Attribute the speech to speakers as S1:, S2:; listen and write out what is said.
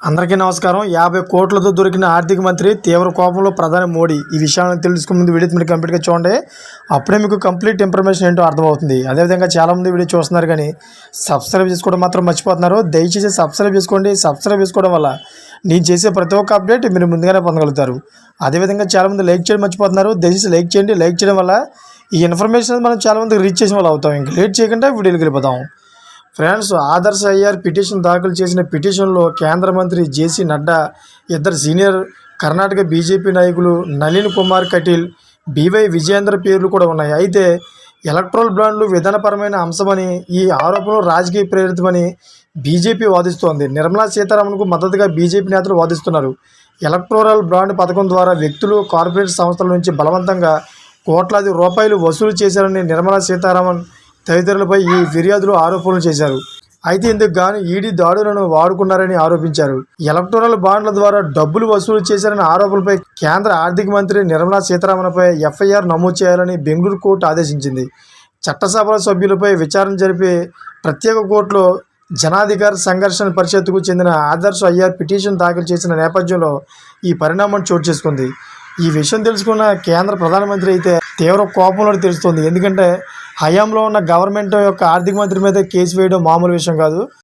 S1: అందరికీ నమస్కారం. 50 కోట్లతో దొరికిన ఆర్థిక మంత్రి తీవ్ర కోపంలో ప్రధాని మోడీ. ఈ విషయాలను తెలుసుకునే ముందు వీడియో మీరు కంప్లీట్గా చూడండి. అప్పుడే మీకు కంప్లీట్ ఇన్ఫర్మేషన్ ఏంటో అర్థమవుతుంది. అదేవిధంగా చాలామంది వీడియో చూస్తున్నారు కానీ సబ్స్క్రైబ్ చేసుకోవడం మాత్రం మర్చిపోతున్నారు. దయచేసి సబ్స్క్రైబ్ చేసుకోండి. సబ్స్క్రైబ్ చేసుకోవడం వల్ల నేను చేసే ప్రతి ఒక్క అప్డేట్ మీరు ముందుగానే పొందగలుగుతారు. అదేవిధంగా చాలామంది లైక్ చేయడం మర్చిపోతున్నారు. దయచేసి లైక్ చేయండి. లైక్ చేయడం వల్ల ఈ ఇన్ఫర్మేషన్ మనం చాలామందికి రీచ్ చేసిన వాళ్ళు అవుతాం. ఇంకా లేట్ చేయకుండా వీడియోకి వెళ్ళిపోతాం. ఫ్రెండ్స్, ఆదర్శ్ అయ్యర్ పిటిషన్ దాఖలు చేసిన పిటిషన్లో కేంద్ర మంత్రి జేసీ నడ్డా, ఇద్దరు సీనియర్ కర్ణాటక బీజేపీ నాయకులు నళిన్ కుమార్ కటీల్, బీవై విజయేందర్ పేర్లు కూడా ఉన్నాయి. అయితే ఎలక్ట్రల్ బాండ్లు విధానపరమైన అంశమని, ఈ ఆరోపణలు రాజకీయ ప్రేరితమని బీజేపీ వాదిస్తోంది. నిర్మలా సీతారామన్కు మద్దతుగా బీజేపీ నేతలు వాదిస్తున్నారు. ఎలక్టోరల్ బాండ్ పథకం ద్వారా వ్యక్తులు, కార్పొరేట్ సంస్థల నుంచి బలవంతంగా కోట్లాది రూపాయలు వసూలు చేశారని నిర్మలా సీతారామన్ తదితరులపై ఈ ఫిర్యాదులు ఆరోపణలు చేశారు. అయితే ఇందుకు గాను ఈడీ దాడులను వాడుకున్నారని ఆరోపించారు. ఎలక్టోరల్ బాండ్ల ద్వారా డబ్బులు వసూలు చేశారనే ఆరోపణలపై కేంద్ర ఆర్థిక మంత్రి నిర్మలా సీతారామన్పై ఎఫ్ఐఆర్ నమోదు చేయాలని బెంగళూరు కోర్టు ఆదేశించింది. చట్టసభల సభ్యులపై విచారణ జరిపే ప్రత్యేక కోర్టులో జనాధికార సంఘర్షణ పరిషత్తుకు చెందిన ఆదర్శ్ అయ్యర్ పిటిషన్ దాఖలు చేసిన నేపథ్యంలో ఈ పరిణామం చోటు చేసుకుంది. ఈ విషయం తెలుసుకున్న కేంద్ర ప్రధానమంత్రి అయితే తీవ్ర కోపంలో తెలుస్తుంది. ఎందుకంటే హయాంలో ఉన్న గవర్నమెంట్ యొక్క ఆర్థిక మంత్రి మీద కేసు వేయడం మామూలు విషయం కాదు.